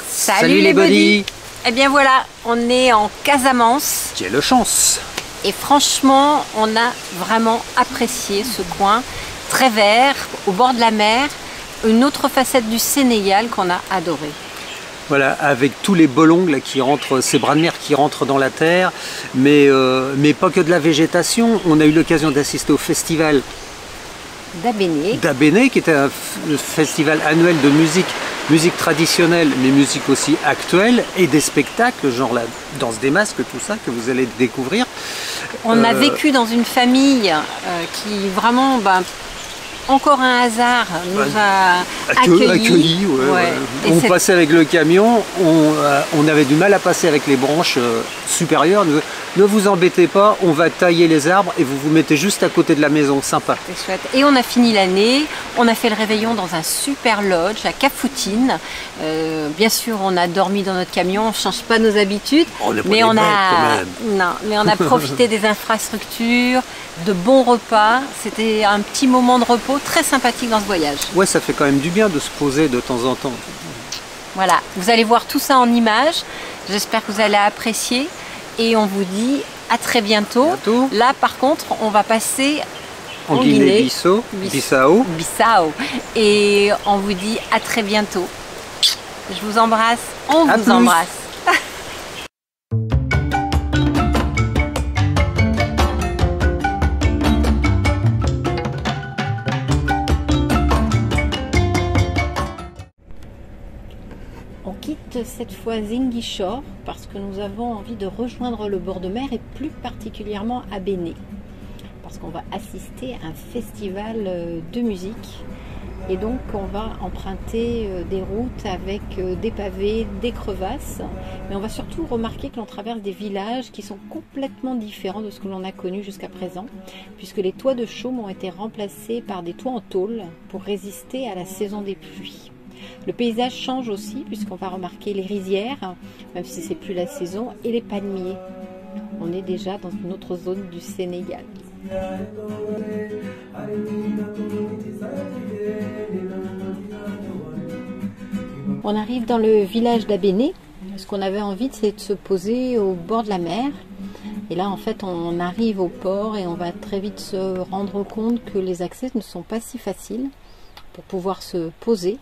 Salut les buddies. Eh bien voilà, on est en Casamance. Quelle chance! Et franchement, on a vraiment apprécié ce coin très vert, au bord de la mer. Une autre facette du Sénégal qu'on a adoré. Voilà, avec tous les bolongs là, qui rentrent, ces bras de mer qui rentrent dans la terre, mais pas que de la végétation. On a eu l'occasion d'assister au festival d'Abéné, qui était un festival annuel de musique traditionnelle, mais musique aussi actuelle, et des spectacles, genre la danse des masques, tout ça, que vous allez découvrir. On a vécu dans une famille qui vraiment... encore un hasard nous a accueillis. Ouais. On passait avec le camion, on avait du mal à passer avec les branches supérieures. Ne vous embêtez pas, on va tailler les arbres et vous vous mettez juste à côté de la maison, sympa. C'est chouette. Et on a fini l'année, on a fait le réveillon dans un super lodge à Cafoutine. Bien sûr, on a dormi dans notre camion, on ne change pas nos habitudes, mais on a profité des infrastructures, de bons repas. C'était un petit moment de repos très sympathique dans ce voyage. Ouais, ça fait quand même du bien de se poser de temps en temps. Voilà, vous allez voir tout ça en images. J'espère que vous allez apprécier et on vous dit à très bientôt. Là, par contre, on va passer en Guinée-Bissau. Et on vous dit à très bientôt. Je vous embrasse, on vous embrasse. On quitte cette fois Ziguinchor parce que nous avons envie de rejoindre le bord de mer et plus particulièrement Abéné parce qu'on va assister à un festival de musique et donc on va emprunter des routes avec des pavés, des crevasses, mais on va surtout remarquer que l'on traverse des villages qui sont complètement différents de ce que l'on a connu jusqu'à présent puisque les toits de chaume ont été remplacés par des toits en tôle pour résister à la saison des pluies. Le paysage change aussi puisqu'on va remarquer les rizières, même si c'est plus la saison, et les palmiers. On est déjà dans une autre zone du Sénégal. On arrive dans le village d'Abéné. Ce qu'on avait envie, c'est de se poser au bord de la mer. Et là, en fait, on arrive au port et on va très vite se rendre compte que les accès ne sont pas si faciles pour pouvoir se poser.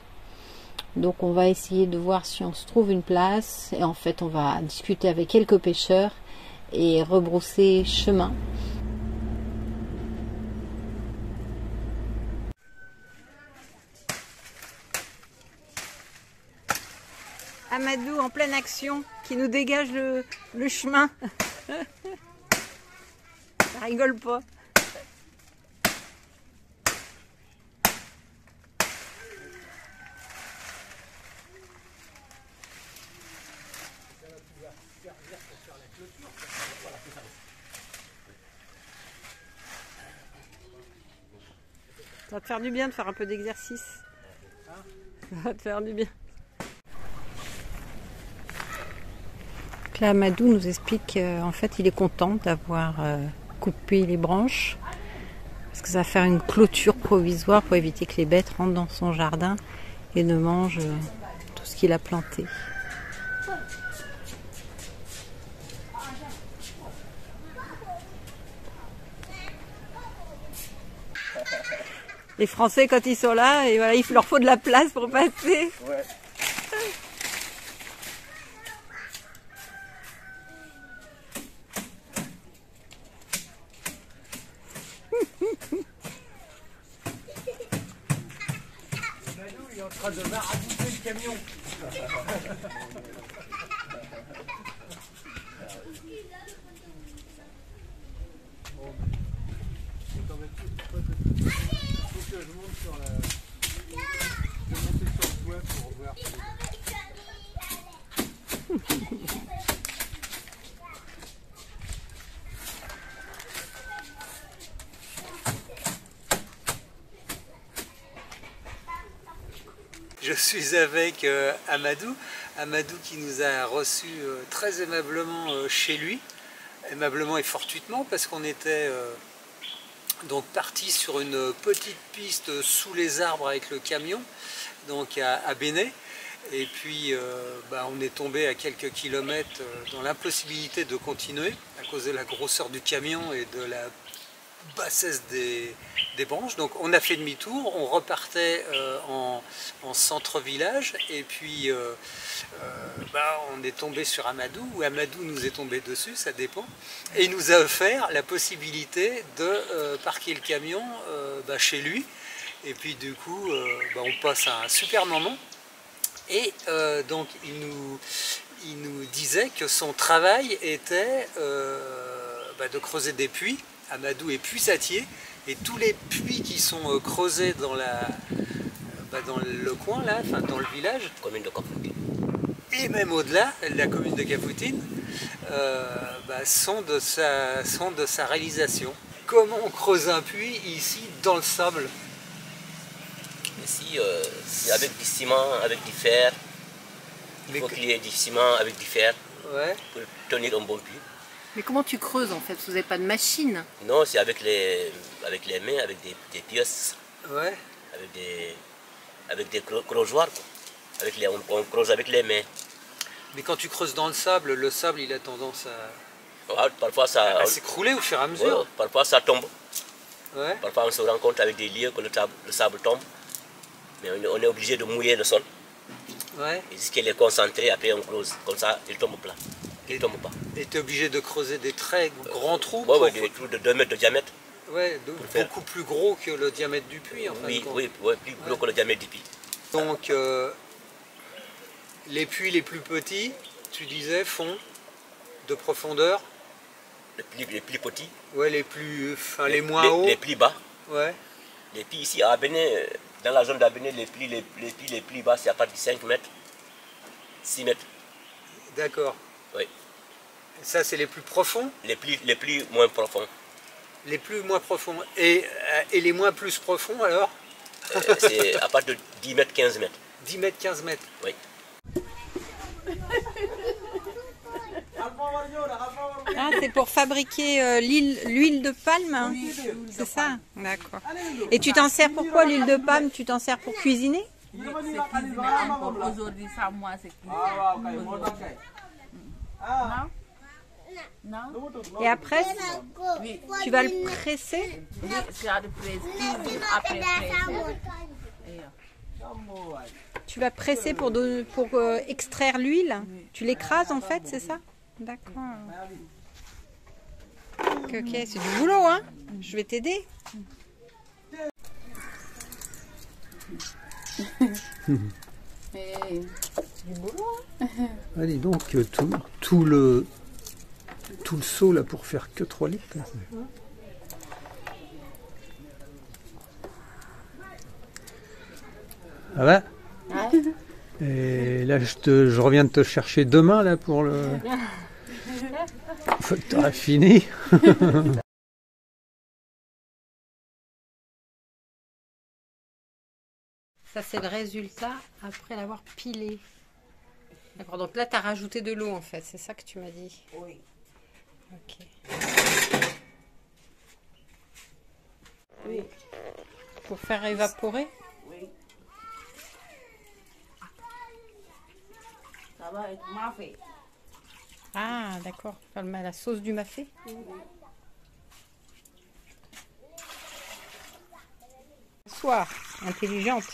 Donc on va essayer de voir si on se trouve une place et en fait on va discuter avec quelques pêcheurs et rebrousser chemin. Amadou en pleine action qui nous dégage le chemin. Ça rigole pas. Ça va te faire du bien de faire un peu d'exercice. Ça va te faire du bien. Là, Amadou nous explique qu'en fait, il est content d'avoir coupé les branches parce que ça va faire une clôture provisoire pour éviter que les bêtes rentrent dans son jardin et ne mangent tout ce qu'il a planté. Les Français, quand ils sont là, et voilà, il leur faut de la place pour passer. Ouais. Il est en train de marabouter le camion. Faut que je monte sur la... pour voir. Je suis avec Amadou. Amadou qui nous a reçus très aimablement chez lui. Aimablement et fortuitement parce qu'on était donc parti sur une petite piste sous les arbres avec le camion, donc à Bénet. Et puis on est tombé à quelques kilomètres dans l'impossibilité de continuer à cause de la grosseur du camion et de la bassesse des branches. Donc on a fait demi-tour, on repartait en centre-village et puis on est tombé sur Amadou, ou Amadou nous est tombé dessus, ça dépend, et il nous a offert la possibilité de parquer le camion chez lui. Et puis du coup on passe un super moment. Et donc il nous disait que son travail était de creuser des puits. Amadou est puisatier et tous les puits qui sont creusés dans dans le coin là, enfin dans le village, commune de Kafountine, et même au-delà, la commune de Kafountine, sont de sa réalisation. Comment on creuse un puits ici dans le sable? Ici, c'est avec du ciment, avec du fer. Il faut qu'il y ait du ciment avec du fer pour tenir un bon puits. Mais comment tu creuses en fait? Vous n'avez pas de machine? Non, c'est avec les mains, avec des pièces. Ouais. Avec des creusoirs. On creuse avec les mains. Mais quand tu creuses dans le sable il a tendance parfois à s'écrouler au fur et à mesure. Ouais, parfois ça tombe. Ouais. Parfois on se rend compte avec des lieux que le sable tombe. Mais on est obligé de mouiller le sol. Ouais. Et ce qu'il est concentré, après on creuse. Comme ça, il tombe plat. Il ne tombe pas. Et tu es obligé de creuser des très grands trous? Des trous de 2 mètres de diamètre. Ouais, beaucoup plus gros que le diamètre du puits en fait. Oui, plus gros que le diamètre du puits. Donc les puits les plus petits, tu disais, font de profondeur? Les plus petits. Ouais, les moins hauts. Les plus bas. Ouais. Les puits ici à Bénet, dans la zone d'Abéné, les plus bas, c'est à partir de 5 mètres, 6 mètres. D'accord. Oui. Ça, c'est les plus profonds? Les plus moins profonds. Les plus moins profonds. Et les moins plus profonds, alors? C'est à partir de 10 mètres, 15 mètres. 10 mètres, 15 mètres. Oui. Ah, c'est pour fabriquer l'huile de palme, hein? C'est ça? D'accord. Et tu t'en sers pourquoi l'huile de palme? Tu t'en sers pour cuisiner? Oui, c'est cuisiner encore. Aujourd'hui, ça, moi, c'est cuisiner. Non? Et après, Oui, tu vas le presser? oui, c'est à le presser. Cuisine après presser. Tu vas presser pour extraire l'huile? Tu l'écrases en fait, c'est ça? D'accord. Ok, c'est du boulot, hein? Je vais t'aider. Du boulot, hein? Allez donc, tout le seau là pour faire que 3 litres. Ça va? Et là, je reviens de te chercher demain là pour le... Faut que tu auras fini. Ça, c'est le résultat après l'avoir pilé. D'accord, donc là, tu as rajouté de l'eau en fait, c'est ça que tu m'as dit? Oui. Ok. Oui. Pour faire évaporer? Oui. Ça va être mafé. Ah, d'accord. La sauce du mafé? Soir, intelligente.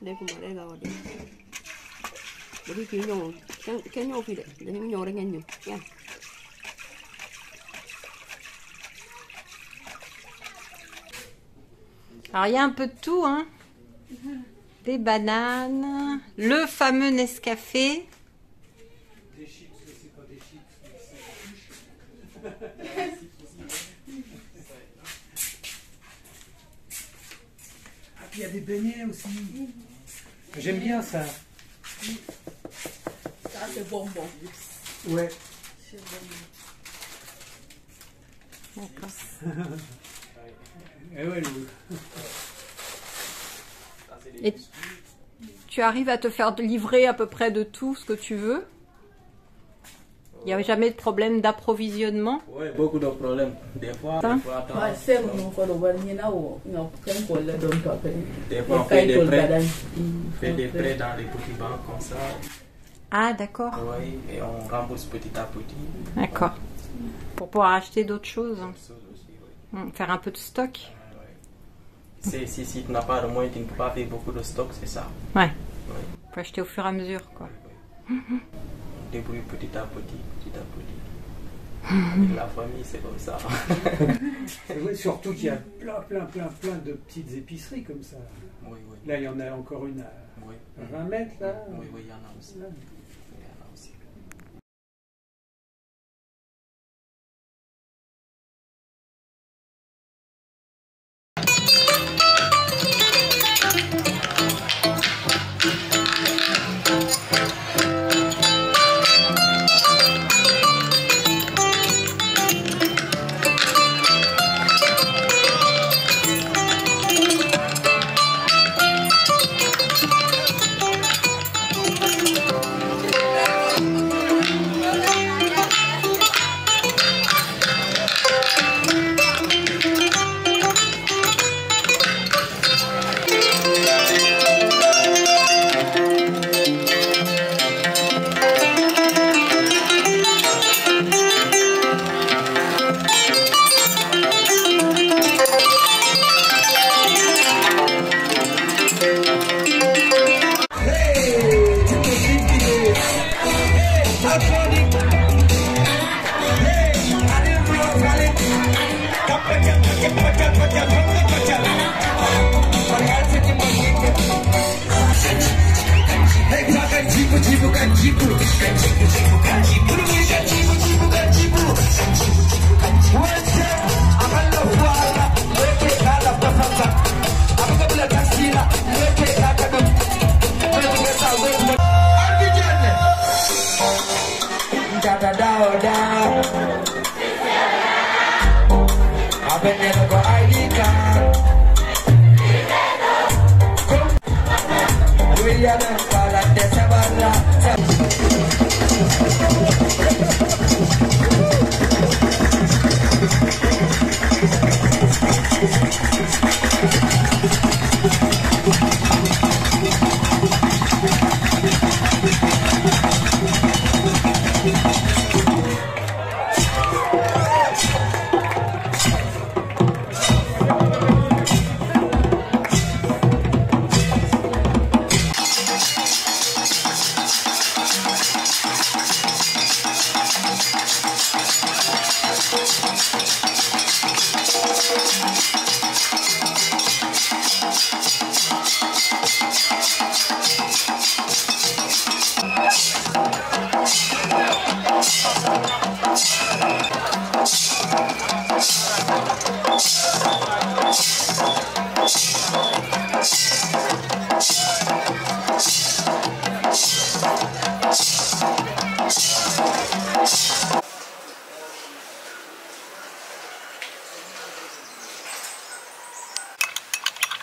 Đây cũng ở đây rồi đi. Để đi chịu nhổ cái nhổ phi để nhổ đây nhanh nhổ nha. Alors il y a un peu de tout, hein. des bananes, le fameux Nescafé. Des chips, c'est pas des chips. Ah, puis il y a des beignets aussi. J'aime bien ça. Ça, c'est bonbon. Ouais. D'accord. Et ouais, Et tu arrives à te faire livrer à peu près de tout ce que tu veux? Il n'y a jamais de problème d'approvisionnement? Oui, beaucoup de problèmes. Des fois, Hein? on fait on fait des prêts dans les petits banques comme ça. Ah, d'accord. Oui, et on rembourse petit à petit. D'accord. Pour pouvoir acheter d'autres choses. Ça aussi, oui. Faire un peu de stock. Si tu n'as pas de moyens, tu ne peux pas faire beaucoup de stock, c'est ça. Ouais. Oui. Faut acheter au fur et à mesure, quoi. On débrouille petit à petit, petit à petit. Avec la famille, c'est comme ça. c'est vrai, surtout qu'il y a plein de petites épiceries comme ça. Oui, oui. Là, il y en a encore une à, Oui. à 20 mètres, là. Oui, oui, il y en a aussi. Il y en a aussi.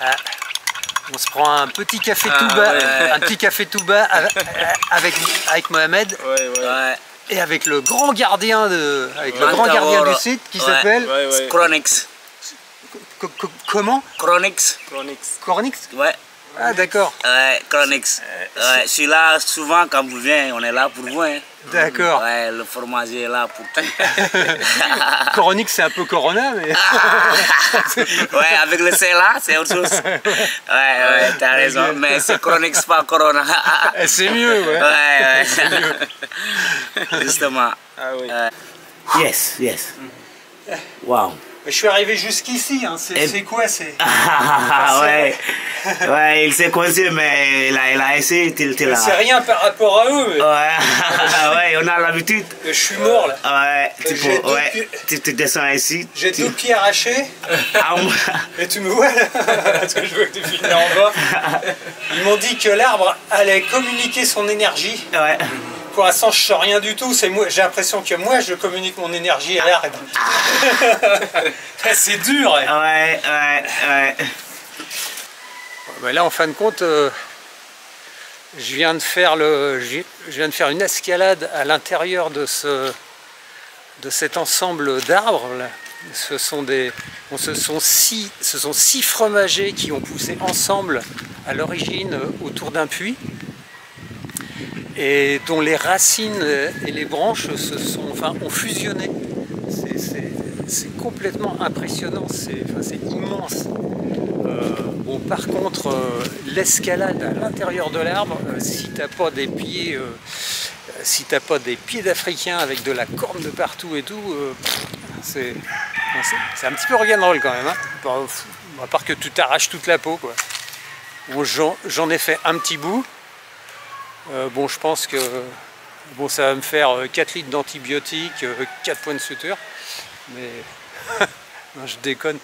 Ah, on se prend un petit café tout bas, ouais. un petit café tout bas avec Mohamed et avec le grand gardien du site qui s'appelle Chronix. Comment? Chronix. Cornix? Ouais. Ah d'accord. Ouais, Chronix. Ouais, je suis là souvent quand vous venez, on est là pour vous. Hein. D'accord. Ouais, le fromager est là pour tout. Cornix, c'est un peu Corona, mais... ouais, avec le C là, c'est autre chose. Ouais, t'as raison, mais c'est Chronix, pas Corona. C'est mieux, ouais. Ouais. C'est mieux. Justement. Ah oui. Yes. Wow. Je suis arrivé jusqu'ici, hein. C'est quoi? Ouais. Ouais, il s'est coincé, mais il a essayé. C'est rien par rapport à eux. Mais... Ouais, on a l'habitude. Je suis mort là. Ouais, tu descends ici. J'ai 2 pieds arrachés. Et tu me vois là. Parce que je veux que tu filmes en bas. Ils m'ont dit que l'arbre allait communiquer son énergie. Ouais. Pour l'instant, je sens rien du tout. J'ai l'impression que moi, je communique mon énergie à l'arbre. C'est dur. Ouais. Ben là, en fin de compte, je viens de faire une escalade à l'intérieur de cet ensemble d'arbres. Ce sont 6 fromagers qui ont poussé ensemble à l'origine autour d'un puits, et dont les racines et les branches ont fusionné. C'est complètement impressionnant, c'est immense. Bon, par contre, l'escalade à l'intérieur de l'arbre, si t'as pas des pieds, d'Africains avec de la corne de partout et tout, c'est un petit peu rock'n'roll quand même, hein. À part que tu t'arraches toute la peau, quoi. Bon, j'en ai fait un petit bout. Bon, je pense que ça va me faire 4 litres d'antibiotiques, 4 points de suture, mais non, je déconne.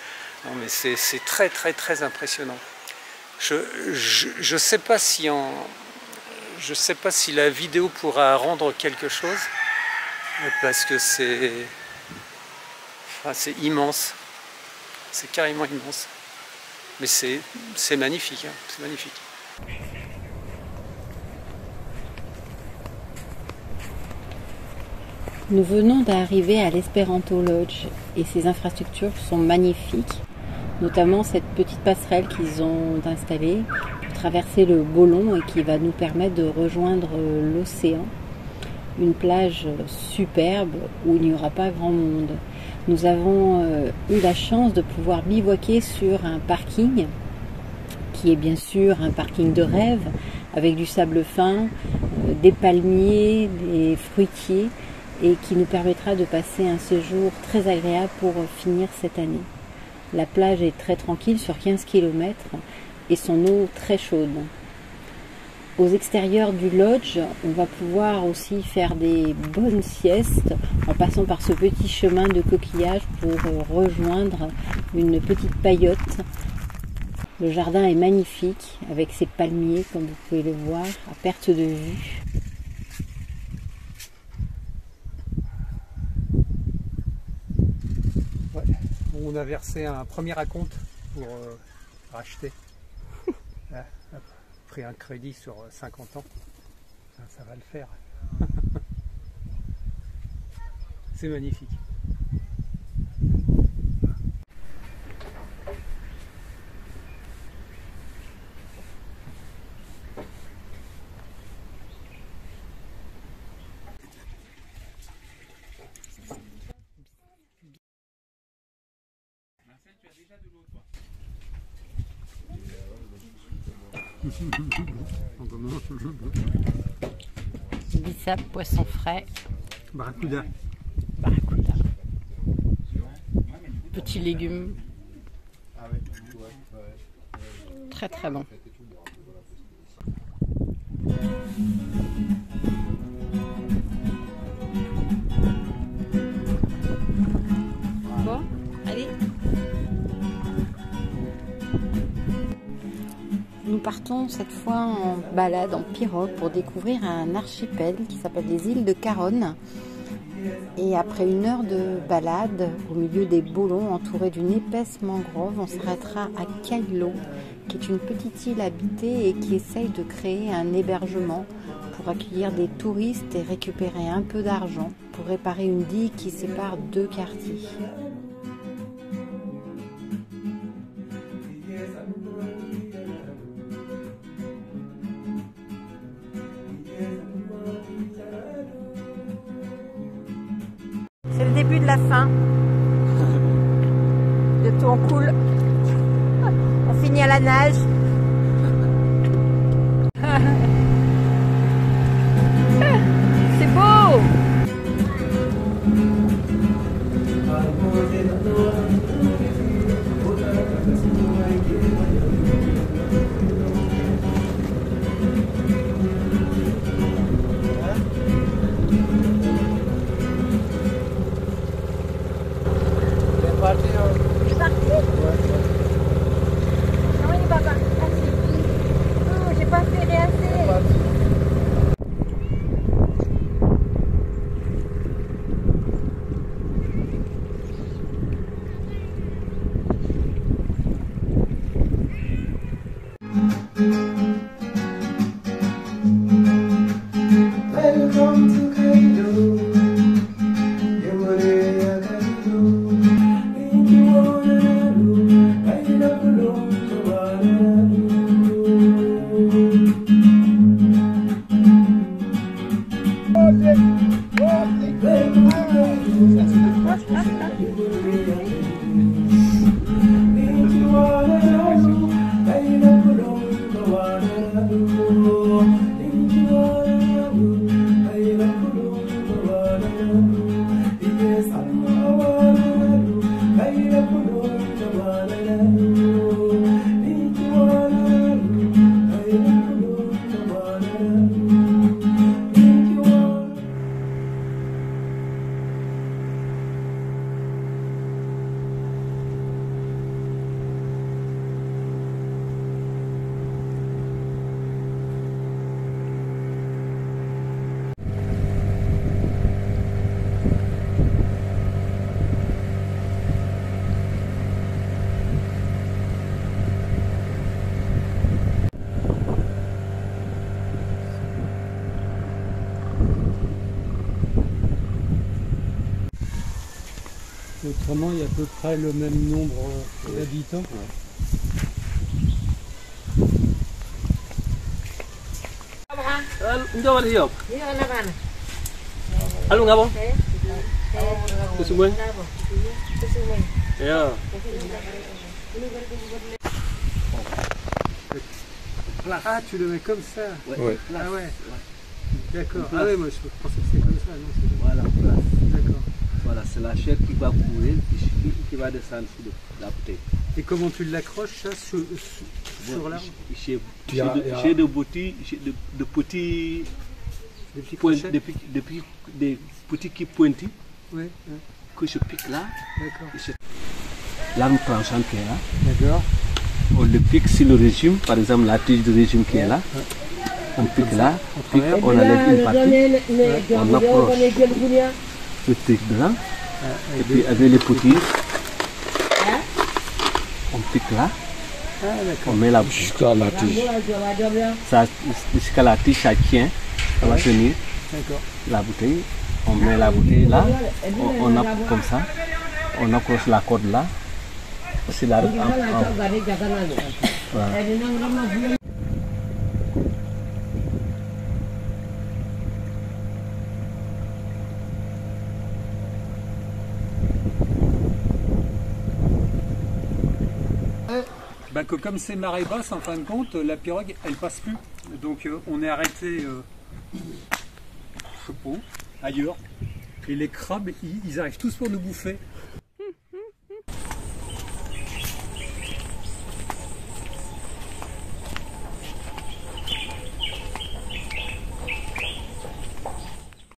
Non, mais c'est très très très impressionnant. Je sais pas si la vidéo pourra rendre quelque chose, parce que c'est immense, c'est carrément immense, mais c'est magnifique, hein, c'est magnifique. Nous venons d'arriver à l'Esperanto Lodge et ces infrastructures sont magnifiques, notamment cette petite passerelle qu'ils ont installée pour traverser le Bolon et qui va nous permettre de rejoindre l'océan. Une plage superbe où il n'y aura pas grand monde. Nous avons eu la chance de pouvoir bivouaquer sur un parking qui est bien sûr un parking de rêve avec du sable fin, des palmiers, des fruitiers, et qui nous permettra de passer un séjour très agréable pour finir cette année. La plage est très tranquille sur 15 km et son eau très chaude. Aux extérieurs du lodge, on va pouvoir aussi faire des bonnes siestes en passant par ce petit chemin de coquillages pour rejoindre une petite paillote. Le jardin est magnifique avec ses palmiers, comme vous pouvez le voir, à perte de vue. On a versé un premier acompte pour racheter. Pris un crédit sur 50 ans. Ça va le faire. C'est magnifique. Bissap, poisson frais. Barracuda. Barracuda. Petits légumes. Très très bon. Bon, allez. Nous partons cette fois en balade en pirogue pour découvrir un archipel qui s'appelle les îles de Caronne. Et après 1 heure de balade au milieu des Bolons entourés d'une épaisse mangrove, on s'arrêtera à Kailo, qui est une petite île habitée et qui essaye de créer un hébergement pour accueillir des touristes et récupérer un peu d'argent pour réparer une digue qui sépare 2 quartiers. C'est le début de la fin. Bientôt on coule. On finit à la nage. C'est beau. Autrement, il y a à peu près le même nombre d'habitants. Halo ngabo? Kesumun? Ya. Ah, tu le mets comme ça? Ouais. Ah ouais. D'accord. Ah ouais, moi je pensais que c'est comme ça. Non, Voilà, place. D'accord. Voilà, c'est la chair qui va courir, qui va descendre sur la bouteille. Et comment tu l'accroches ça sur l'arbre? J'ai de petits points, des petits qui pointis que je pique là. D'accord. L'arme tranchante qui est là. D'accord. On le pique sur le régime, par exemple la tige du régime qui est là. On pique là, on enlève une partie, on approche le truc blanc, et puis avec les petits, on pique là, on met la jusqu'à la tige. Jusqu'à la tige, ça tient, ça va tenir la bouteille. On met la bouteille là, on approche comme ça, on accroche la corde là, c'est la route voilà. Bah que comme c'est marée basse, en fin de compte, la pirogue, elle passe plus. Donc on est arrêté, je sais pas, ailleurs. Et les crabes, ils arrivent tous pour nous bouffer.